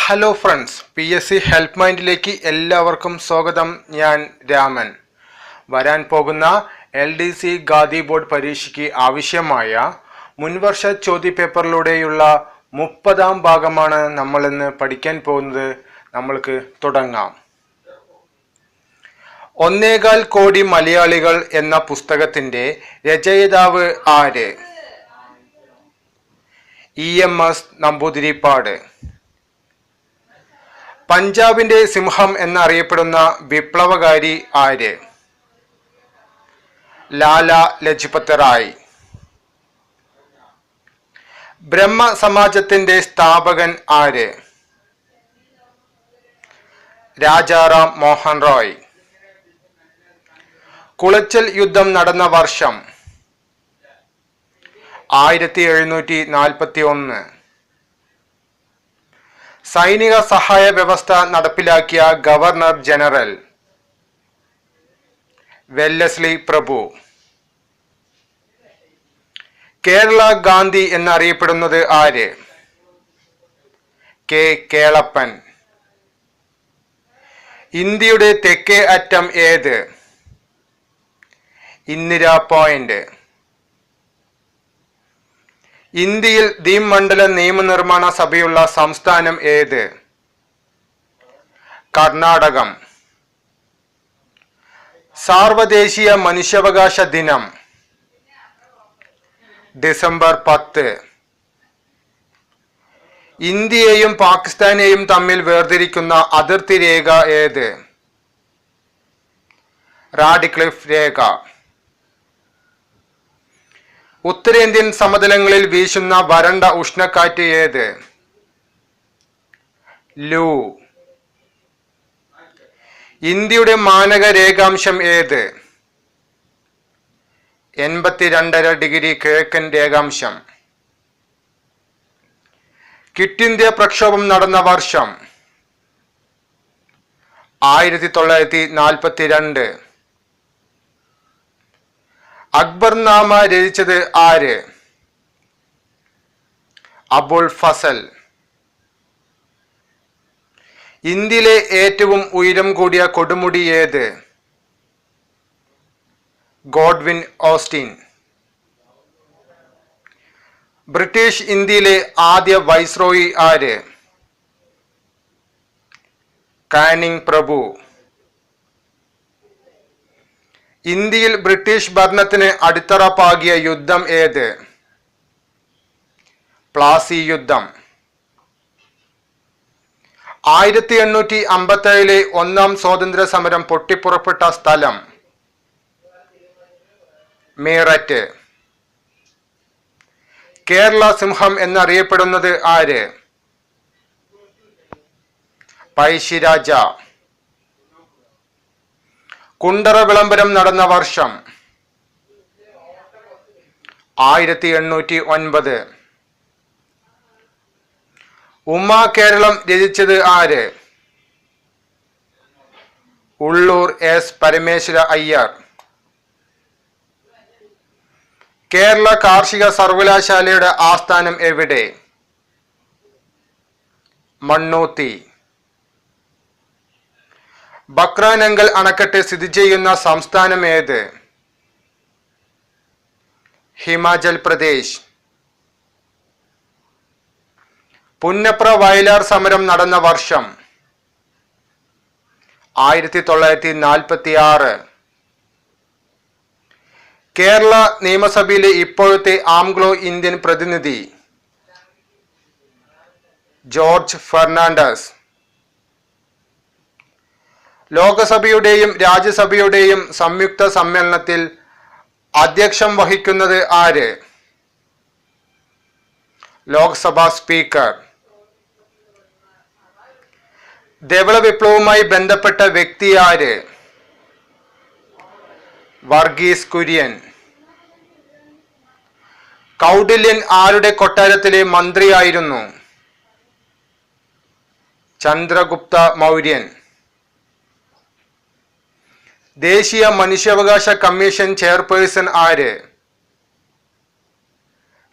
Hello friends, PSC help മൈൻഡിലേക്ക് എല്ലാവർക്കും സ്വാഗതം. ഞാൻ രാമൻ. വരാൻ പോകുന്ന LDC ഖാദി ബോർഡ് പരീക്ഷയ്ക്ക് ആവശ്യമായ മുൻവർഷ ചോദ്യപേപ്പറിലൂടെയുള്ള 30ാം ഭാഗമാണ് നമ്മളിന്ന് പഠിക്കാൻ പോകുന്നത്. നമ്മൾക്ക് തുടങ്ങാം. 1.25 കോടി മലയാളികൾ എന്ന പുസ്തകത്തിന്റെ രചയിതാവ് ആര്? EMS നമ്പൂതിരിപ്പാട്. പഞ്ചാബിന്റെ സിംഹം എന്നറിയപ്പെടുന്ന വിപ്ലവകാരി ആര്? ലാല ലജ്പത് റായ്. ബ്രഹ്മ സമാജത്തിന്റെ സ്ഥാപകൻ ആര്? രാജാറാം മോഹൻ റോയ്. കുളച്ചൽ യുദ്ധം നടന്ന വർഷം 1741. സൈനിക സഹായ വ്യവസ്ഥ നടപ്പിലാക്കിയ ഗവർണർ ജനറൽ വെല്ലസ്ലി പ്രഭു. കേരള ഗാന്ധി എന്നറിയപ്പെടുന്നത് ആര്? K. കേളപ്പൻ. ഇന്ത്യയുടെ തെക്കേ അറ്റം ഏത്? ഇന്ദിരാ പോയിന്റ്. ഇന്ത്യയിൽ ദ്വിമണ്ഡല നിയമനിർമ്മാണ സഭയുള്ള സംസ്ഥാനം ഏത്? കർണാടകം. സാർവദേശീയ മനുഷ്യാവകാശ ദിനം ഡിസംബർ 10. ഇന്ത്യയെയും പാകിസ്ഥാനെയും തമ്മിൽ വേർതിരിക്കുന്ന അതിർത്തി രേഖ ഏത്? റാഡിക്ലിഫ് രേഖ. ഉത്തരേന്ത്യൻ സമതലങ്ങളിൽ വീശുന്ന വരണ്ട ഉഷ്ണക്കാറ്റ് ഏത്? ലൂ. ഇന്ത്യയുടെ മാനക രേഖാംശം ഏത്? 82.5 ഡിഗ്രി കിഴക്കൻ രേഖാംശം. ക്വിറ്റ് ഇന്ത്യ പ്രക്ഷോഭം നടന്ന വർഷം 1942. അക്ബർനാമ രചിച്ചത് ആര്? അബുൽ ഫസൽ. ഇന്ത്യയിലെ ഏറ്റവും ഉയരം കൂടിയ കൊടുമുടി ഏത്? Godwin Austin. ബ്രിട്ടീഷ് ഇന്ത്യയിലെ ആദ്യ വൈസ്രോയി ആര്? കാനിങ് പ്രഭു. ഇന്ത്യയിൽ ബ്രിട്ടീഷ് ഭരണത്തിന് അടിത്തറ പാകിയ യുദ്ധം ഏത്? പ്ലാസി യുദ്ധം. 1857 ഒന്നാം സ്വാതന്ത്ര്യ സമരം പൊട്ടിപ്പുറപ്പെട്ട സ്ഥലം മീററ്റ്. കേരള സിംഹം എന്നറിയപ്പെടുന്നത് ആര്? പഴശ്ശിരാജ. കുണ്ടറ വിളംബരം നടന്ന വർഷം 1809. ഉമാ കേരളം രചിച്ചത് ആര്? ഉള്ളൂർ S. പരമേശ്വര അയ്യർ. കേരള കാർഷിക സർവകലാശാലയുടെ ആസ്ഥാനം എവിടെ? മണ്ണൂത്തി. ബക്രാനങ്കൽ അണക്കെട്ട് സ്ഥിതി ചെയ്യുന്ന സംസ്ഥാനം ഏത്? ഹിമാചൽ പ്രദേശ്. പുന്നപ്ര വയലാർ സമരം നടന്ന വർഷം 1946. കേരള നിയമസഭയിലെ ഇപ്പോഴത്തെ ആംഗ്ലോ ഇന്ത്യൻ പ്രതിനിധി ജോർജ് ഫെർണാണ്ടസ്. ലോകസഭയുടെയും രാജ്യസഭയുടെയും സംയുക്ത സമ്മേളനത്തിൽ അധ്യക്ഷം വഹിക്കുന്നത് ആര്? ലോക്സഭാ സ്പീക്കർ. ധവള വിപ്ലവവുമായി ബന്ധപ്പെട്ട വ്യക്തി ആര്? വർഗീസ് കുര്യൻ. കൗടില്യൻ ആരുടെ കൊട്ടാരത്തിലെ മന്ത്രിയായിരുന്നു? ചന്ദ്രഗുപ്ത മൗര്യൻ. ദേശീയ മനുഷ്യാവകാശ കമ്മീഷൻ ചെയർപേഴ്സൺ ആര്?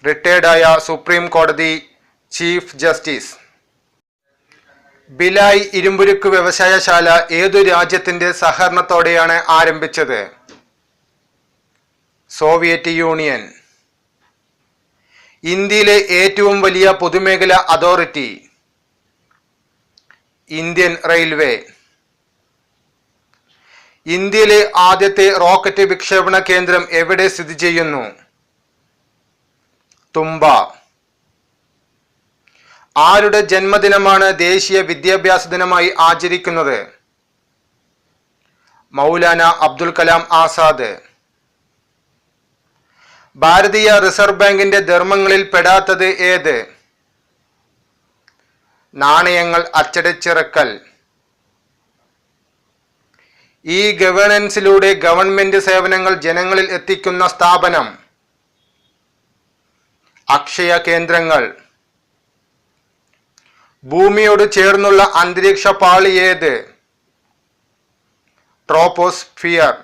റിട്ടയർഡായ സുപ്രീം കോടതി ചീഫ് ജസ്റ്റിസ്. ഭിലായ് ഇരുമ്പുരുക്ക് വ്യവസായശാല ഏതു രാജ്യത്തിന്റെ സഹകരണത്തോടെയാണ് ആരംഭിച്ചത്? Soviet union. ഇന്ത്യയിലെ ഏറ്റവും വലിയ പൊതുമേഖലാ അതോറിറ്റി? Indian railway. ഇന്ത്യയിലെ ആദ്യത്തെ റോക്കറ്റ് വിക്ഷേപണ കേന്ദ്രം എവിടെ സ്ഥിതി ചെയ്യുന്നു? തുമ്പ. ആരുടെ ജന്മദിനമാണ് ദേശീയ വിദ്യാഭ്യാസ ദിനമായി ആചരിക്കുന്നത്? മൗലാന അബ്ദുൽ കലാം ആസാദ്. ഭാരതീയ റിസർവ് ബാങ്കിന്റെ ധർമ്മങ്ങളിൽ പെടാത്തത് ഏത്? നാണയങ്ങൾ അച്ചടിച്ചിറക്കൽ. ഈ ഗവേണൻസിലൂടെ ഗവൺമെന്റ് സേവനങ്ങൾ ജനങ്ങളിൽ എത്തിക്കുന്ന സ്ഥാപനം? അക്ഷയ കേന്ദ്രങ്ങൾ. ഭൂമിയോട് ചേർന്നുള്ള അന്തരീക്ഷ പാളി ഏത്? ട്രോപ്പോസ്ഫിയർ.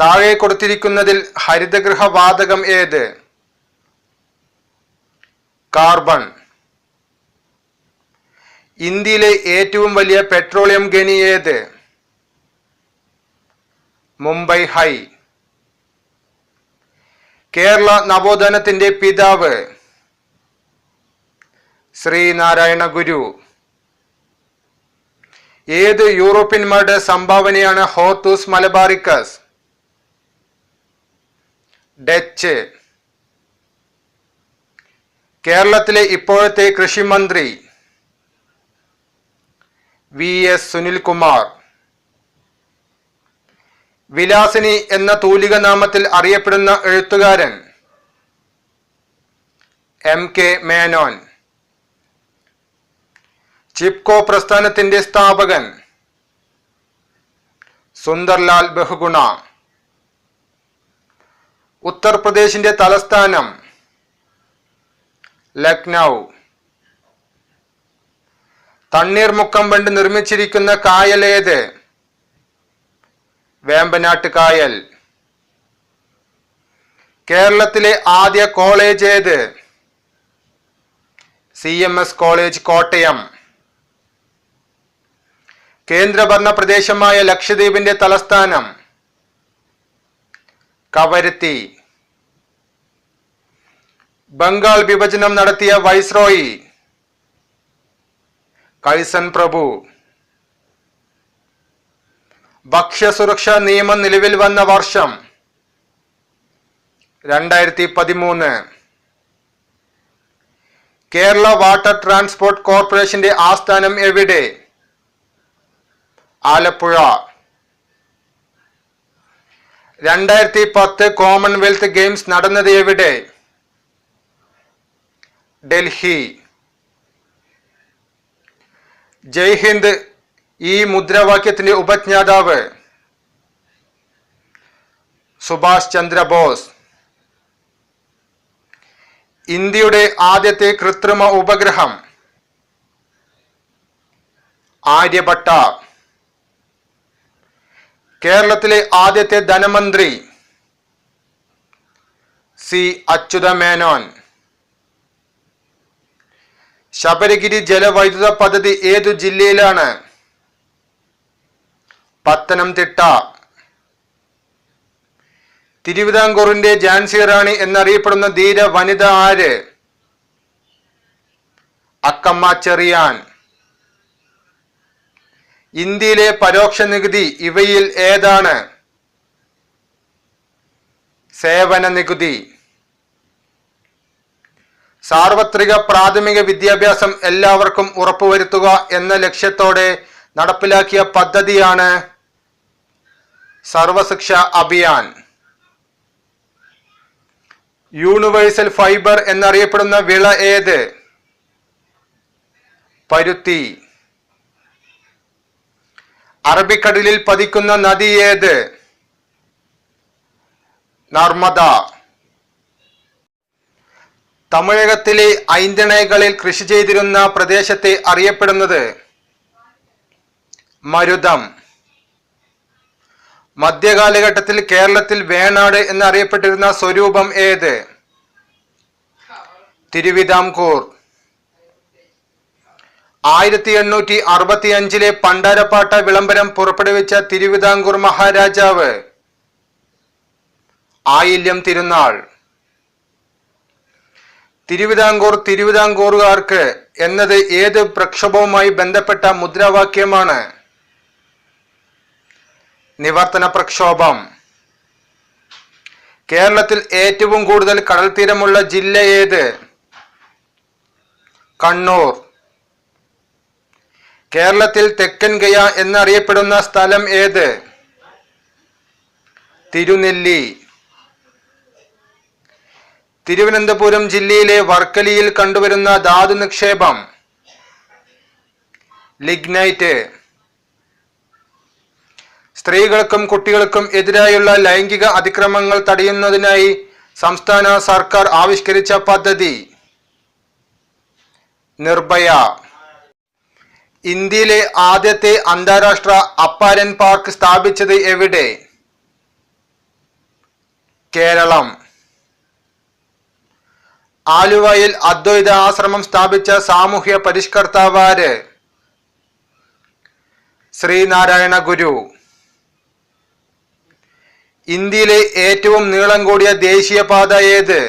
താഴെ കൊടുത്തിരിക്കുന്നതിൽ ഹരിതഗൃഹ വാതകം ഏത്? കാർബൺ. ഇന്ത്യയിലെ ഏറ്റവും വലിയ പെട്രോളിയം ഖനി ഏത്? മുംബൈ ഹൈ. കേരള നവോത്ഥാനത്തിന്റെ പിതാവ്? ശ്രീനാരായണ ഗുരു. ഏത് യൂറോപ്യന്മാരുടെ സംഭാവനയാണ് ഹോർത്തൂസ് മലബാറിക്കസ്? ഡച്ച്. കേരളത്തിലെ ഇപ്പോഴത്തെ കൃഷിമന്ത്രി? VS സുനിൽകുമാർ. വിലാസിനി എന്ന തൂലിക നാമത്തിൽ അറിയപ്പെടുന്ന എഴുത്തുകാരൻ? MK മേനോൻ. ചിപ്കോ പ്രസ്ഥാനത്തിന്റെ സ്ഥാപകൻ? സുന്ദർലാൽ ബഹുഗുണ. ഉത്തർപ്രദേശിന്റെ തലസ്ഥാനം? ലക്നൗ. തണ്ണീർമുക്കം കൊണ്ട് നിർമ്മിച്ചിരിക്കുന്ന കായൽ ഏത്? വേമ്പനാട്ട് കായൽ. കേരളത്തിലെ ആദ്യ കോളേജ് ഏത്? CMS college Kottayam. കേന്ദ്രഭരണ പ്രദേശമായ ലക്ഷദ്വീപിന്റെ തലസ്ഥാനം? കവരത്തി. ബംഗാൾ വിഭജനം നടത്തിയ വൈസ്രോയി? കഴ്സൺ പ്രഭു. ഭക്ഷ്യസുരക്ഷാ നിയമം നിലവിൽ വന്ന വർഷം? 2013. കേരള വാട്ടർ ട്രാൻസ്പോർട്ട് കോർപ്പറേഷന്റെ ആസ്ഥാനം എവിടെ? ആലപ്പുഴ. 2010 കോമൺവെൽത്ത് ഗെയിംസ് നടന്നത് എവിടെ? ഡൽഹി. ജയ് ഹിന്ദ് ഈ മുദ്രാവാക്യത്തിന്റെ ഉപജ്ഞാതാവ്? സുഭാഷ് ചന്ദ്രബോസ്. ഇന്ത്യയുടെ ആദ്യത്തെ കൃത്രിമ ഉപഗ്രഹം? ആര്യഭട്ട. കേരളത്തിലെ ആദ്യത്തെ ധനമന്ത്രി? C. അച്യുതമേനോൻ. ശബരിഗിരി ജലവൈദ്യുത പദ്ധതി ഏതു ജില്ലയിലാണ്? പത്തനംതിട്ട. തിരുവിതാംകൂറിന്റെ ഝാൻസി റാണി എന്നറിയപ്പെടുന്ന ധീര വനിത ആര്? അക്കമ്മ ചെറിയാൻ. ഇന്ത്യയിലെ പരോക്ഷ നികുതി ഇവയിൽ ഏതാണ്? സേവന നികുതി. സാർവത്രിക പ്രാഥമിക വിദ്യാഭ്യാസം എല്ലാവർക്കും ഉറപ്പുവരുത്തുക എന്ന ലക്ഷ്യത്തോടെ നടപ്പിലാക്കിയ പദ്ധതിയാണ് സർവശിക്ഷ അഭിയാൻ. യൂണിവേഴ്സൽ ഫൈബർ എന്നറിയപ്പെടുന്ന വിള ഏത്? പരുത്തി. അറബിക്കടലിൽ പതിക്കുന്ന നദി ഏത്? നർമ്മദ. തമിഴകത്തിലെ ഐന്തണകളിൽ കൃഷി ചെയ്തിരുന്ന പ്രദേശത്തെ അറിയപ്പെടുന്നത്? മരുതം. മധ്യകാലഘട്ടത്തിൽ കേരളത്തിൽ വേണാട് എന്നറിയപ്പെട്ടിരുന്ന സ്വരൂപം ഏത്? തിരുവിതാംകൂർ. 1865 പണ്ടാരപ്പാട്ട വിളംബരം പുറപ്പെടുവിച്ച തിരുവിതാംകൂർ മഹാരാജാവ്. ആയില്യം തിരുനാൾ. തിരുവിതാംകൂറുകാർക്ക് എന്നത് ഏത് പ്രക്ഷോഭവുമായി ബന്ധപ്പെട്ട മുദ്രാവാക്യമാണ്? നിവർത്തന പ്രക്ഷോഭം. കേരളത്തിൽ ഏറ്റവും കൂടുതൽ കടൽത്തീരമുള്ള ജില്ല ഏത്? കണ്ണൂർ. കേരളത്തിൽ തെക്കൻ ഗയ എന്നറിയപ്പെടുന്ന സ്ഥലം ഏത്? തിരുനെല്ലി. തിരുവനന്തപുരം ജില്ലയിലെ വർക്കലിയിൽ കണ്ടുവരുന്ന ധാതു നിക്ഷേപം? ലിഗ്നൈറ്റ്. സ്ത്രീകൾക്കും കുട്ടികൾക്കും എതിരായുള്ള ലൈംഗിക അതിക്രമങ്ങൾ തടയുന്നതിനായി സംസ്ഥാന സർക്കാർ ആവിഷ്കരിച്ച പദ്ധതി? നിർഭയ. ഇന്ത്യയിലെ ആദ്യത്തെ അന്താരാഷ്ട്ര അപ്പാരൻ പാർക്ക് സ്ഥാപിച്ചത് എവിടെ? കേരളം. ആലുവയിൽ അദ്വൈത ആശ്രമം സ്ഥാപിച്ച സാമൂഹ്യ പരിഷ്കർത്താവാര്? ശ്രീനാരായണ ഗുരു. ഇന്ത്യയിലെ ഏറ്റവും നീളം കൂടിയ ദേശീയപാത ഏത്?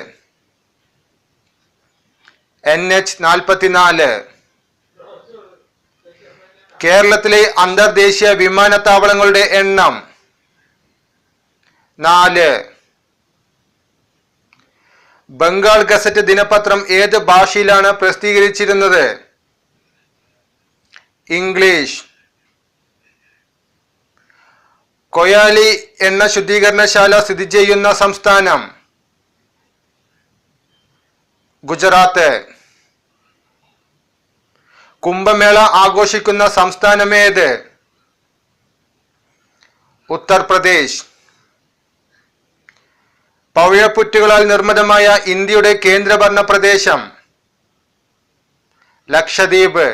NH-44. കേരളത്തിലെ അന്തർദേശീയ വിമാനത്താവളങ്ങളുടെ എണ്ണം? 4. ബംഗാൾ ഗസറ്റ് ദിനപത്രം ഏത് ഭാഷയിലാണ് പ്രസിദ്ധീകരിച്ചിരുന്നത്? ഇംഗ്ലീഷ്. കൊയാലി എണ്ണ ശുദ്ധീകരണശാല സ്ഥിതി ചെയ്യുന്ന സംസ്ഥാനം? ഗുജറാത്ത്. കുംഭമേള ആഘോഷിക്കുന്ന സംസ്ഥാനമേത്? ഉത്തർപ്രദേശ്. പവിഴപ്പുറ്റുകളാൽ നിർമ്മിതമായ ഇന്ത്യയുടെ കേന്ദ്രഭരണ പ്രദേശം? ലക്ഷദ്വീപ്.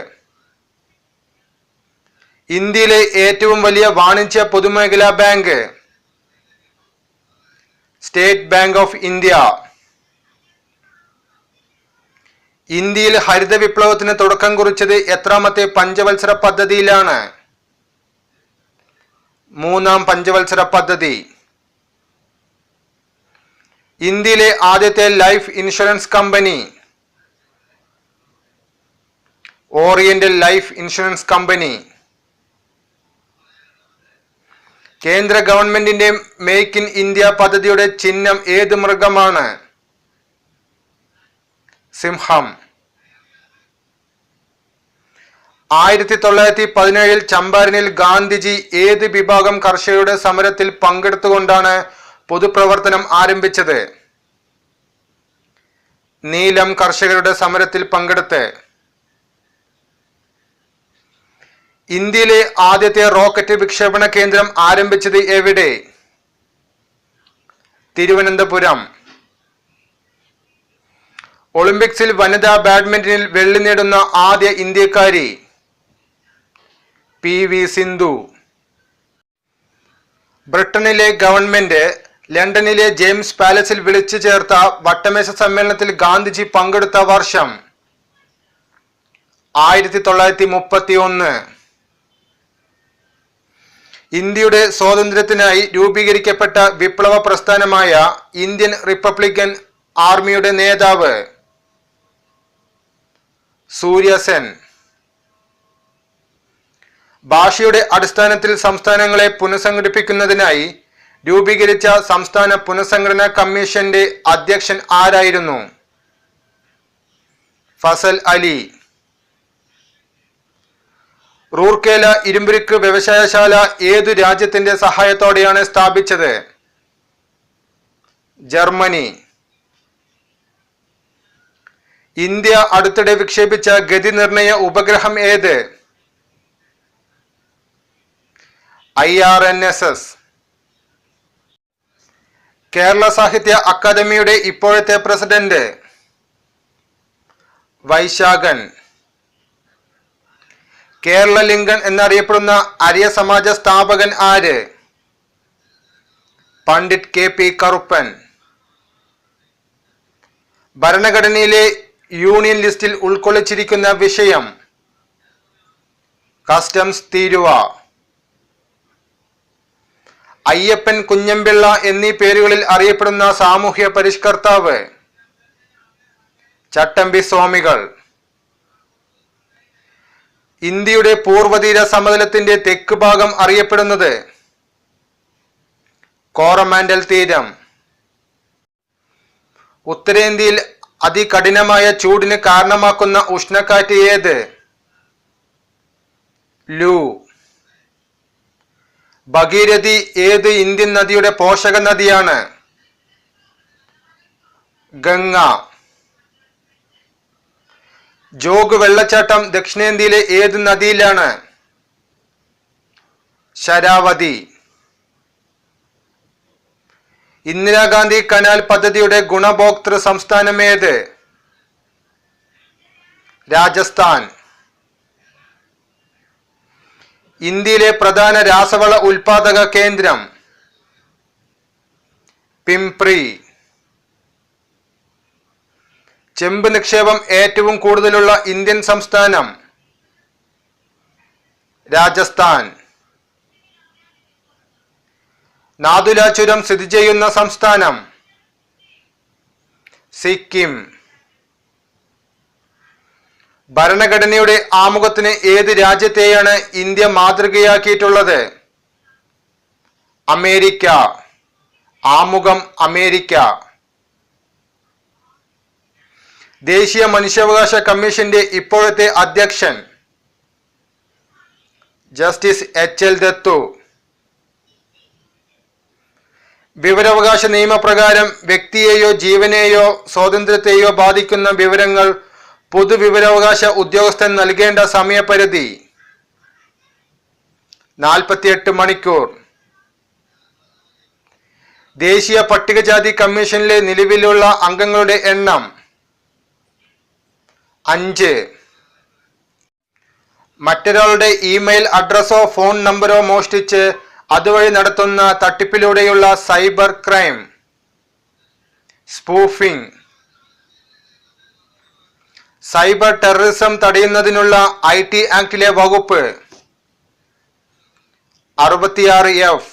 ഇന്ത്യയിലെ ഏറ്റവും വലിയ വാണിജ്യ പൊതുമേഖലാ bank? State bank of India. ഇന്ത്യയിൽ ഹരിത വിപ്ലവത്തിന് തുടക്കം കുറിച്ചത് എത്രാമത്തെ പഞ്ചവത്സര പദ്ധതിയിലാണ്? 3-ാം പഞ്ചവത്സര പദ്ധതി. ഇന്ത്യയിലെ ആദ്യത്തെ life insurance company? Oriental life insurance company. കേന്ദ്ര ഗവൺമെന്റിന്റെ മേക്ക് ഇൻ ഇന്ത്യ പദ്ധതിയുടെ ചിഹ്നം ഏത് മൃഗമാണ്? സിംഹം. 1917 ചമ്പാരനിൽ ഗാന്ധിജി ഏത് വിഭാഗം കർഷകരുടെ സമരത്തിൽ പങ്കെടുത്തുകൊണ്ടാണ് പൊതുപ്രവർത്തനം ആരംഭിച്ചത്? നീലം കർഷകരുടെ സമരത്തിൽ പങ്കെടുത്ത്. ഇന്ത്യയിലെ ആദ്യത്തെ റോക്കറ്റ് വിക്ഷേപണ കേന്ദ്രം ആരംഭിച്ചത് എവിടെ? തിരുവനന്തപുരം. ഒളിമ്പിക്സിൽ വനിതാ ബാഡ്മിന്റണിൽ വെള്ളി നേടുന്ന ആദ്യ ഇന്ത്യക്കാരി? PV സിന്ധു. ബ്രിട്ടനിലെ ഗവൺമെന്റ് ലണ്ടനിലെ ജെയിംസ് പാലസിൽ വിളിച്ചു ചേർത്ത വട്ടമേശ സമ്മേളനത്തിൽ ഗാന്ധിജി പങ്കെടുത്ത വർഷം? 1931. ഇന്ത്യയുടെ സ്വാതന്ത്ര്യത്തിനായി രൂപീകരിക്കപ്പെട്ട വിപ്ലവ പ്രസ്ഥാനമായ ഇന്ത്യൻ റിപ്പബ്ലിക്കൻ ആർമിയുടെ നേതാവ്? സൂര്യസെൻ. ഭാഷയുടെ അടിസ്ഥാനത്തിൽ സംസ്ഥാനങ്ങളെ പുനഃസംഘടിപ്പിക്കുന്നതിനായി രൂപീകരിച്ച സംസ്ഥാന പുനഃസംഘടനാ കമ്മീഷന്റെ അധ്യക്ഷൻ ആരായിരുന്നു? ഫസൽ അലി. റൂർക്കേല ഇരുമ്പുരുക്ക് വ്യവസായശാല ഏതു രാജ്യത്തിന്റെ സഹായത്തോടെയാണ് സ്ഥാപിച്ചത്? ജർമ്മനി. ഇന്ത്യ അടുത്തിടെ വിക്ഷേപിച്ച ഗതി നിർണയ ഉപഗ്രഹം ഏത്? IRNSS. കേരള സാഹിത്യ അക്കാദമിയുടെ ഇപ്പോഴത്തെ പ്രസിഡന്റ്? വൈശാഖൻ. കേരള ലിംഗൻ എന്നറിയപ്പെടുന്ന ആര്യ സമാജ സ്ഥാപകൻ ആര്? പണ്ഡിറ്റ് KP കറുപ്പൻ. ഭരണഘടനയിലെ യൂണിയൻ ലിസ്റ്റിൽ ഉൾക്കൊള്ളിച്ചിരിക്കുന്ന വിഷയം? കസ്റ്റംസ് തീരുവ. അയ്യപ്പൻ, കുഞ്ഞമ്പിള്ള എന്നീ പേരുകളിൽ അറിയപ്പെടുന്ന സാമൂഹ്യ പരിഷ്കർത്താവ് ചട്ടമ്പി സ്വാമികൾ. ഇന്ത്യയുടെ പൂർവതീര സമതലത്തിന്റെ തെക്ക് ഭാഗം അറിയപ്പെടുന്നത് കോറമാൻഡൽ തീരം. ഉത്തരേന്ത്യയിൽ അതികഠിനമായ ചൂടിന് കാരണമാക്കുന്ന ഉഷ്ണക്കാറ്റ് ഏത്? ലൂ. ഭഗീരഥി ഏത് ഇന്ത്യൻ നദിയുടെ പോഷക നദിയാണ്? ഗംഗ. ജോഗ് വെള്ളച്ചാട്ടം ദക്ഷിണേന്ത്യയിലെ ഏത് നദിയിലാണ്? ശരാവതി. ഇന്ദിരാഗാന്ധി കനാൽ പദ്ധതിയുടെ ഗുണഭോക്തൃ സംസ്ഥാനം ഏത്? രാജസ്ഥാൻ. ഇന്ത്യയിലെ പ്രധാന രാസവള ഉൽപാദക കേന്ദ്രം? പിംപ്രി. ചെമ്പ് നിക്ഷേപം ഏറ്റവും കൂടുതലുള്ള ഇന്ത്യൻ സംസ്ഥാനം? രാജസ്ഥാൻ. നാഥുല ചുരം സ്ഥിതി ചെയ്യുന്ന സംസ്ഥാനം? സിക്കിം. ഭരണഘടനയുടെ ആമുഖത്തിന് ഏത് രാജ്യത്തെയാണ് ഇന്ത്യ മാതൃകയാക്കിയിട്ടുള്ളത്? അമേരിക്ക. ആമുഖം അമേരിക്ക. ദേശീയ മനുഷ്യാവകാശ കമ്മീഷന്റെ ഇപ്പോഴത്തെ അധ്യക്ഷൻ? ജസ്റ്റിസ് HL ദത്തു. വിവരാവകാശ നിയമപ്രകാരം വ്യക്തിയെയോ ജീവനെയോ സ്വാതന്ത്ര്യത്തെയോ ബാധിക്കുന്ന വിവരങ്ങൾ പൊതുവിവരാവകാശ ഉദ്യോഗസ്ഥൻ നൽകേണ്ട സമയപരിധി? 48 മണിക്കൂർ. ദേശീയ പട്ടികജാതി കമ്മീഷനിലെ നിലവിലുള്ള അംഗങ്ങളുടെ എണ്ണം? 5. മറ്റൊരാളുടെ ഇമെയിൽ അഡ്രസ്സോ ഫോൺ നമ്പറോ മോഷ്ടിച്ച് അതുവഴി നടത്തുന്ന തട്ടിപ്പിലൂടെയുള്ള cyber crime? Spoofing. Cyber terrorism തടയുന്നതിനുള്ള IT ആക്ടിലെ വകുപ്പ്? 66F.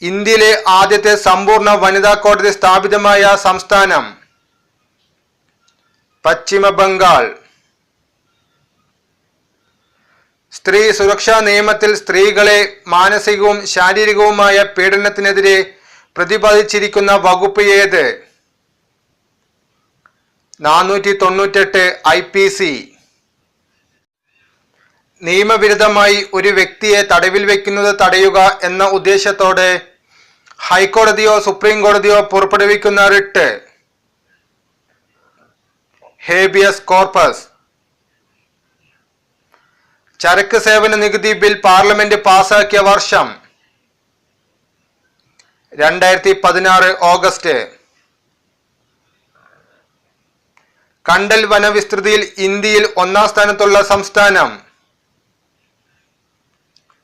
ഇന്ത്യയിലെ ആദ്യത്തെ സമ്പൂർണ്ണ വനിതാ കോടതി സ്ഥാപിതമായ സംസ്ഥാനം? പശ്ചിമ ബംഗാൾ. സ്ത്രീ സുരക്ഷാ നിയമത്തിൽ സ്ത്രീകളെ മാനസികവും ശാരീരികവുമായ പീഡനത്തിനെതിരെ പ്രതിപാദിച്ചിരിക്കുന്ന വകുപ്പ് ഏത്? 498 IPC. നിയമവിരുദ്ധമായി ഒരു വ്യക്തിയെ തടവിൽ വയ്ക്കുന്നത് തടയുക എന്ന ഉദ്ദേശത്തോടെ ഹൈക്കോടതിയോ സുപ്രീം കോടതിയോ പുറപ്പെടുവിക്കുന്ന റിട്ട്? Habeas corpus. ചരക്ക് സേവന നികുതി ബിൽ പാർലമെന്റ് പാസാക്കിയ വർഷം? 2016 ഓഗസ്റ്റ്. കണ്ടൽ വനവിസ്തൃതിയിൽ ഇന്ത്യയിൽ 1-ാം സ്ഥാനത്തുള്ള സംസ്ഥാനം?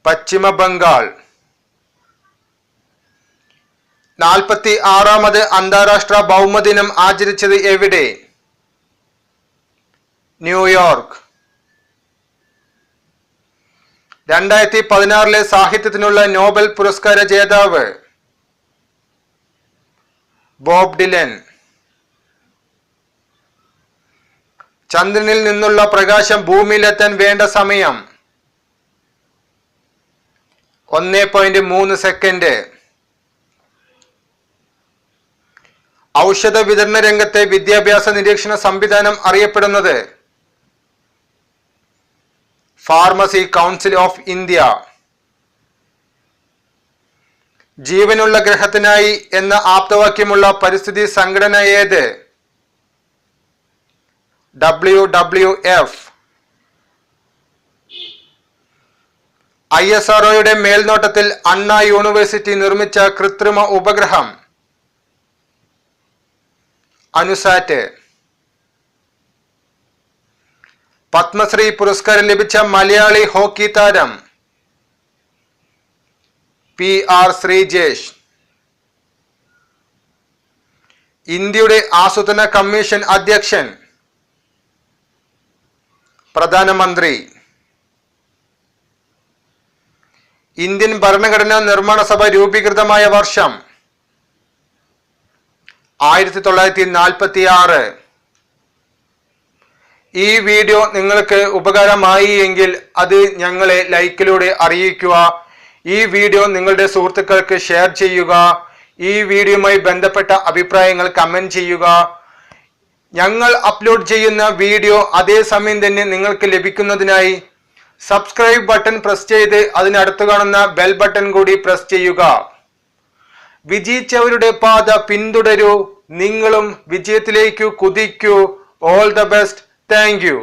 പശ്ചിമ ബംഗാൾ. 46ാമത് അന്താരാഷ്ട്ര ഭൗമദിനം ആചരിച്ചത് എവിടെ? ന്യൂയോർക്ക്. 2016 സാഹിത്യത്തിനുള്ള നോബൽ പുരസ്കാര ജേതാവ്? Bob Dylan. ചന്ദ്രനിൽ നിന്നുള്ള പ്രകാശം ഭൂമിയിലെത്താൻ വേണ്ട സമയം? 1.3 സെക്കൻഡ്. ഔഷധ വിതരണ രംഗത്തെ വിദ്യാഭ്യാസ നിരീക്ഷണ സംവിധാനം അറിയപ്പെടുന്നത്? Pharmacy council of India. ജീവനുള്ള ഗ്രഹത്തിനായി എന്ന ആപ്തവാക്യമുള്ള പരിസ്ഥിതി സംഘടന ഏത്? WWF. ISROയുടെ മേൽനോട്ടത്തിൽ അണ്ണാ യൂണിവേഴ്സിറ്റി നിർമ്മിച്ച കൃത്രിമ ഉപഗ്രഹം? അനുസാറ്റ്. പത്മശ്രീ പുരസ്കാരം ലഭിച്ച മലയാളി ഹോക്കി താരം? PR ശ്രീജേഷ്. ഇന്ത്യയുടെ ആസൂത്രണ കമ്മീഷൻ അധ്യക്ഷൻ? പ്രധാനമന്ത്രി. ഇന്ത്യൻ ഭരണഘടനാ നിർമ്മാണ സഭ രൂപീകൃതമായ വർഷം 1946. ഈ വീഡിയോ നിങ്ങൾക്ക് ഉപകാരമായി എങ്കിൽ അത് ഞങ്ങളെ ലൈക്കിലൂടെ അറിയിക്കുക. ഈ വീഡിയോ നിങ്ങളുടെ സുഹൃത്തുക്കൾക്ക് ഷെയർ ചെയ്യുക. ഈ വീഡിയോയുമായി ബന്ധപ്പെട്ട അഭിപ്രായങ്ങൾ കമന്റ് ചെയ്യുക. ഞങ്ങൾ അപ്ലോഡ് ചെയ്യുന്ന വീഡിയോ അതേ സമയം തന്നെ നിങ്ങൾക്ക് ലഭിക്കുന്നതിനായി സബ്സ്ക്രൈബ് ബട്ടൺ പ്രസ് ചെയ്ത് അതിനടുത്ത് കാണുന്ന ബെൽ ബട്ടൺ കൂടി പ്രസ് ചെയ്യുക. വിജയിച്ചവരുടെ പാത പിന്തുടരൂ. നിങ്ങളും വിജയത്തിലേക്ക് കുതിക്കൂ. All the best. Thank U.